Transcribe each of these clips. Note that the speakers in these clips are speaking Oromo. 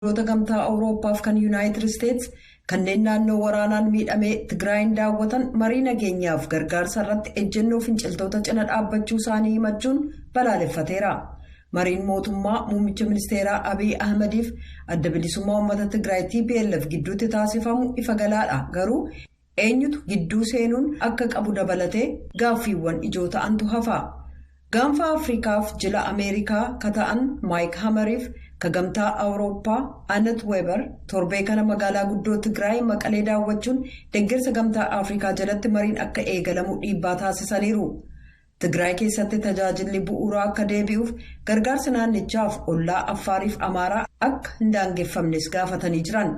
Biyyoota gamtaa Awuroopaaf kan Yuunaayitid Isteets kanneen naannoo waraanaan miidhamee Tigraayin daawwatan marii nageenyaaf gargaarsa irratti ejjennoo finciltoota cina dhaabbachuu isaanii himachuun balaaleffateera. Mariin mootummaa muummicha ministeeraa Abiy Ahmediif adda bilisummaa uummata Tigraay TPLF gidduutti taasifamu ifa galaadha. Garuu eenyutu gidduu seenuun akka qabu dabalatee gaaffiiwwan ijoo ta'antu hafa. Gaanfa Afriikaaf jila Ameerikaa ka ta'an Maayik Hamariif ka gamtaa Awurooppaa Anet Weber torbee kana magaalaa guddoo Tigraay Maqalee daawwachuun deeggarsa gamtaa Afriikaa jalatti mariin akka eegalamu dhiibbaa taasisaniiru. Tigraay keessatti tajaajilli bu'uuraa akka deebi'uuf gargaarsa naannichaaf ollaa Affaariif Amaaraa akka hin daangeffamnes gaafatanii jiran.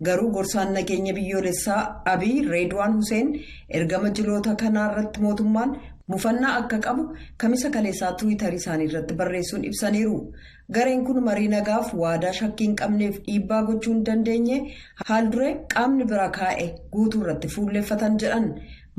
Garuu gorsaan nageenya biyyoolessaa Abiy Reedwaan Huseen ergama jiloota kanaarratti mootummaan mufannaa akka qabu kamisa kaleessaa Tiwiitarii isaanii irratti barreessuun ibsaniiru. Gareen kun marii nagaaf waadaa shakkii hin qabneef dhiibbaa gochuu hin dandeenye haalduree qaamni bira kaa'e guutuu irratti fuulleffatan jedhan.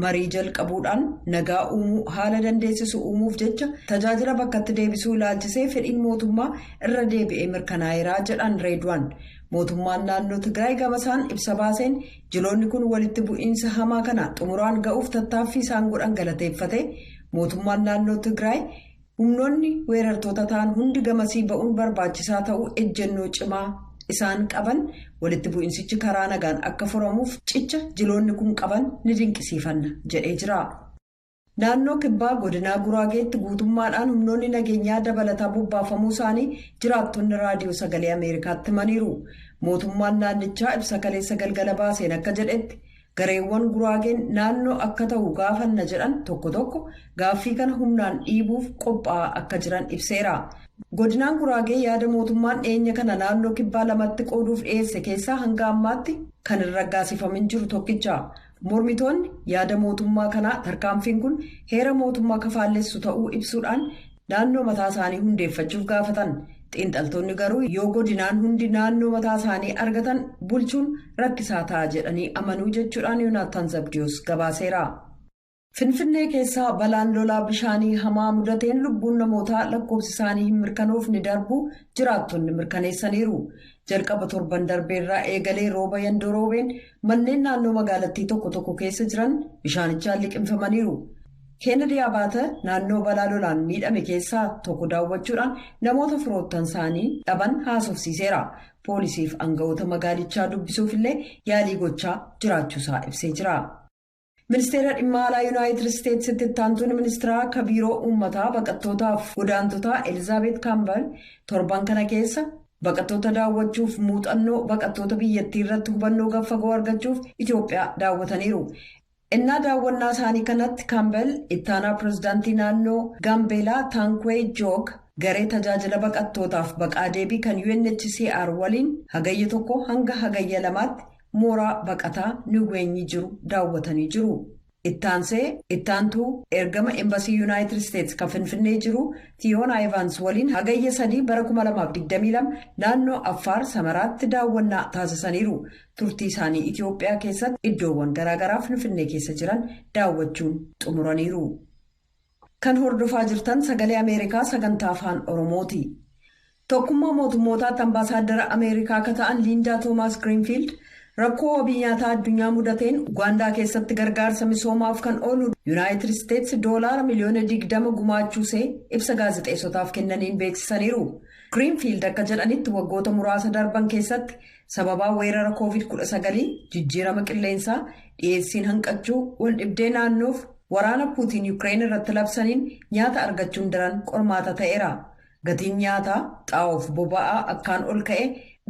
Marii jalqabuudhaan nagaa uumuu haala dandeessisu uumuuf jecha tajaajila bakkatti deebisuu ilaalchisee fedhiin mootummaa irra deebi'ee mirkanaa'eera jedhan Reedwaan. Mootummaan naannoo Tigraay gamasaan ibsa baaseen jiloonni kun walitti bu'iinsa hamaa kana xumuraan ga'uuf tattaaffii isaan godhan galateeffate. Mootummaan naannoo Tigraay humnoonni weerartoota ta'an hundi gamasii ba'uun barbaachisaa ta'uu ejjennoo cimaa isaan qaban walitti bu'iinsichi karaa nagaan akka furamuuf cicha jiloonni kun qaban ni dinqisiifanna jedhee jira. Naannoo kibbaa godinaa Guraageetti guutummaadhaan humnoonni nageenyaa dabalataa bobbaafamuu isaanii jiraattonni raadiyoo sagalee Ameerikaatti himaniiru. Mootummaan naannichaa ibsa kaleessa galgala baaseen akka jedhetti gareewwan Guraageen naannoo akka ta'u gaafanna jedhan tokko tokko gaaffii kana humnaan dhiibuuf qophaa'aa akka jiran ibseera. Godinaan Guraagee yaada mootummaan dhiyeenya kana naannoo kibbaa lamatti qooduuf dhiyeesse keessaa hanga ammaatti kan hin raggaasifamin jiru tokkicha. Mormitoonni yaada mootummaa kanaa tarkaanfiin kun heera mootummaa kafaallessu ta'uu ibsuudhaan naannoo mataa isaanii hundeeffachuuf gaafatan. Xiinxaltoonni garuu yoo godinaan hundi naannoo mataa isaanii argatan bulchuun rakkisaa ta'a jedhanii amanuu jechuudhaan Yoonaatan Zabdiyoos gabaaseera. Finfinnee keessaa balaan lolaa bishaanii hamaa mudateen lubbuun namootaa lakkoofsi isaanii hin mirkanoofne darbuu jiraattonni mirkaneessaniiru. Jalqaba torban darbeerraa eegalee rooba yandoo roobeen manneen naannoo magaalattii tokko tokko keessa jiran bishaanichaan liqimfamaniiru. Kennedy Abaata naannoo balaa lolaan miidhame keessaa tokko daawwachuudhaan namoota firoottan isaanii dhaban haasofsiiseera. Poolisiif aangawoota magaalichaa dubbisuuf illee yaalii gochaa jiraachuusaa ibsee jira. Ministeera dhimma alaa Yuunaayitid Isteetsitti ittaantuun ministeeraa akka biiroo uummataa baqattootaaf godaantotaa Elizaabeet Kaambal torban kana keessa baqattoota daawwachuuf muuxannoo baqattoota biyyattii irratti hubannoo gaffagoo argachuuf Itoophiyaa daawwataniiru. Innaa daawwannaa isaanii kanatti Kaambal ittaanaa pirezidaantii naannoo Gaambeelaa Taankweey Joog garee tajaajila baqattootaaf baqaa deebii kan UNHCR waliin hagayya 1 hanga hagayya 2tti mooraa baqataa Niweenyi jiru daawwatanii jiru. Ittaantuu ergama Embassii Yuunaayitid Isteets kan Finfinnee jiru Tiyoon Aayivans waliin hagayya 3 bara 2022 naannoo Affaar Samaraatti daawwannaa taasisaniiru. Turtii isaanii Itoophiyaa keessatti iddoowwan garaagaraa Finfinnee keessa jiran daawwachuun xumuraniiru. Kan hordofaa jirtan sagalee Ameerikaa sagantaa afaan Oromooti. Tokkummaa mootummootaatti ambaasaaddara Ameerikaa akka ta'an Liindaa Toomaas Giriinfiild rakkoo wabii nyaataa addunyaa mudateen Ugaandaa keessatti gargaarsa misoomaaf kan oolu Yuunaayitid Isteets $20 miliyoona gumaachuusee ibsa gaazexeessotaaf kennaniin beeksisaniiru. Giriinfiild akka jedhanitti waggoota muraasa darban keessatti sababaa weerara COVID-19 jijjiirama qilleensaa dhiyeessiin hanqachuu wal dhibdee naannoof waraana Puutiin Yuukireen irratti labsaniin nyaata argachuun daran qormaata ta'eera. Gatiin nyaataa xaa'oof boba'aa akkaan ol ka'e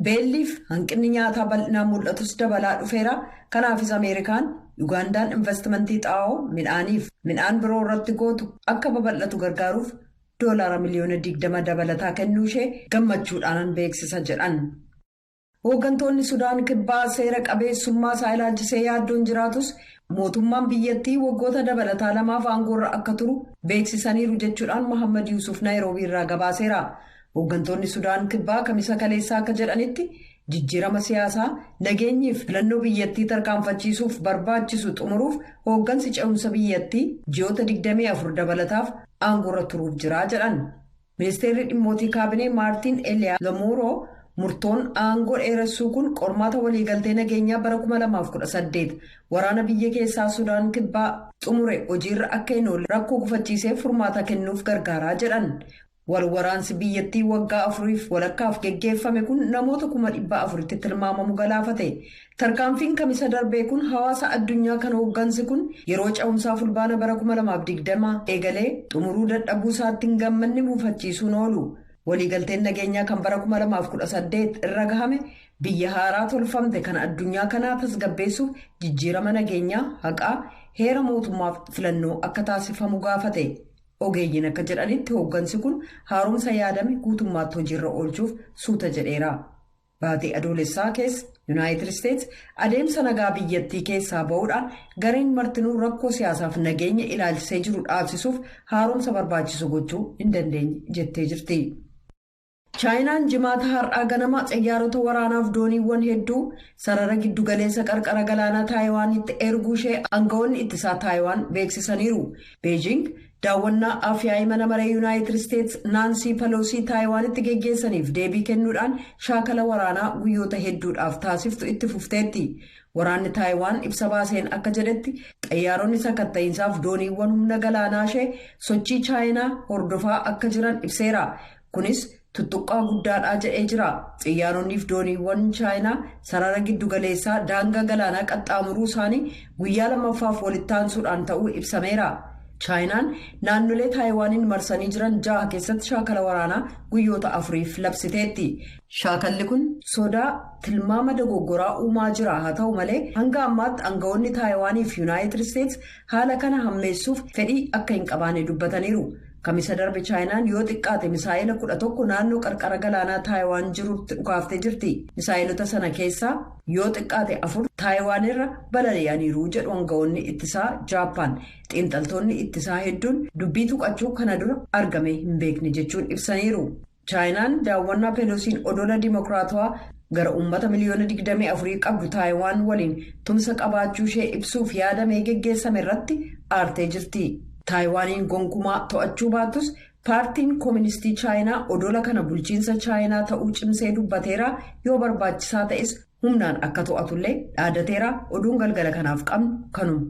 beelliif hanqinni nyaataa bal'inaan mul'atus dabalaa dhufeera. Kanaafis Ameerikaan Ugaandaan investimentii xaa'oo midhaan biroo irratti gootu akka babal'atu gargaaruuf $20 miliyoona dabalataa kennuu ishee gammachuudhaan beeksisa jedhan. Hooggantoonni Sudaan kibbaa seera qabeessummaa isaa ilaalchisee yaaddoon jiraatus mootummaan biyyattii waggoota dabalataa 2 aangoorra akka turu beeksisaniiru jechuudhaan Mohammad Yuusuf Naayiroobii irraa gabaaseera. Hooggantoonni Sudaan kibbaa kamisa kaleessaa akka jedhanitti jijjiirama siyaasaa nageenyiif filannoo biyyattii tarkaanfachiisuuf barbaachisu xumuruuf hooggansi ce'umsa biyyattii ji'oota 24 dabalataaf aangoorra turuuf jira jedhan. Ministeerri dhimmootii kaabinee Maartiin Eliyaa Lamuuroo Murtoon aangoo dheeressuu kun qormaata waliigaltee nageenyaa bara 2018 waraana biyya keessaa Sudaan kibbaa xumure hojiirra akka hin oolle rakkoo gufachiisee furmaata kennuuf gargaaraa jedhan. Waraansi biyyattii waggaa 4 walakkaaf geggeeffame kun namoota 400,000tti tilmaamamu galaafate. Tarkaanfiin kamisa darbee kun hawaasa addunyaa kan hooggansi kun yeroo cehumsaa fulbaana bara 2020 eegalee xumuruu dadhabuu isaatti hin gammanne muufachiisuun oolu. Waliigalteen nageenyaa kan bara 2018 irra gahame biyya haaraa tolfamte kan addunyaa kanaa tasgabbeessuuf jijjiirama nageenyaa haqaa heera mootummaaf filannoo akka taasifamu gaafate. Ogeeyyiin akka jedhanitti hooggansi kun haaromsa yaadame guutummaatti hojiirra oolchuuf suuta jedheera. Baatii adoolessaa keessa Yuunaayitid Isteets adeemsa nagaa biyyattii keessaa ba'uudhaan gareen martinuu rakkoo siyaasaaf nageenya ilaalchisee jiru dhaabsisuuf haaromsa barbaachisu gochuu hin dandeenye jettee jirti. Chaayinaan jimaata har'aa ganama xiyyaarota waraanaaf dooniiwwan hedduu sarara giddugaleessa qarqara galaanaa Taayiwaanitti erguu ishee aangawoonni ittisaa Taayiwaan beeksisaniiru. Beejing daawwannaa afyaa'ii mana maree Yuunaayitid Isteets Naansii Peloosii Taayiwaanitti geggeessaniif deebii kennuudhaan shaakala waraanaa guyyoota hedduudhaaf taasiftu itti fufteetti. Waraanni Taayiwaan ibsa baaseen akka jedhetti xiyyaaronni sakatta'iinsaaf dooniiwwan humna galaanaa ishee sochii Chaayinaa hordofaa akka jiran ibseera. Kunis tuttuqqaa guddaadhaa jedhee jira. Xiyyaaronni dooniiwwan Chaayinaa sarara giddugaleessaa daangaa galaanaa qaxxaamuruu isaanii guyyaa lammaffaaf walitti aansuudhaan ta'uu ibsameera. Chaayinaan naannolee Taayiwaaniin marsanii jiran 6 keessatti shaakala waraanaa guyyoota 4f labsiteetti. Shaakalli kun sodaa tilmaama dogoggoraa uumaa jira haa ta'u malee hanga ammaatti aangawoonni Taayiwaanii fi Yuunaayitid Isteets haala kana hammeessuuf fedhii akka hin qabaanne dubbataniiru. Kamisa darbe Chaayinaan yoo xiqqaate misaa'ila 11 naannoo qarqara galaanaa Taayiwaan jirutti dhukaaftee jirti. Misaa'ilota sana keessaa yoo xiqqaate 4 Taayiwaan irra balali'aniiru jedhu aangawoonni ittisaa Jaappaan. Xiinxaltoonni ittisaa hedduun dubbii tuqachuu kana dura argame hin beekne jechuun ibsaniiru. Chaayinaan daawwannaa Peloosiin odola Dimookiraatawaa gara uummata miliyoona 24 qabdu Taayiwaan waliin tumsa qabaachuu ishee ibsuuf yaadamee geggeessame irratti aartee jirti. Taayiwaaniin gonkumaa to'achuu baattus paartiin kooministii Chaayinaa odola kana bulchiinsa Chaayinaa ta'uu cimsee dubbateera. Yoo barbaachisaa ta'es humnaan akka to'atullee dhaadateera. Oduun galgala kanaaf qabnu kanuma.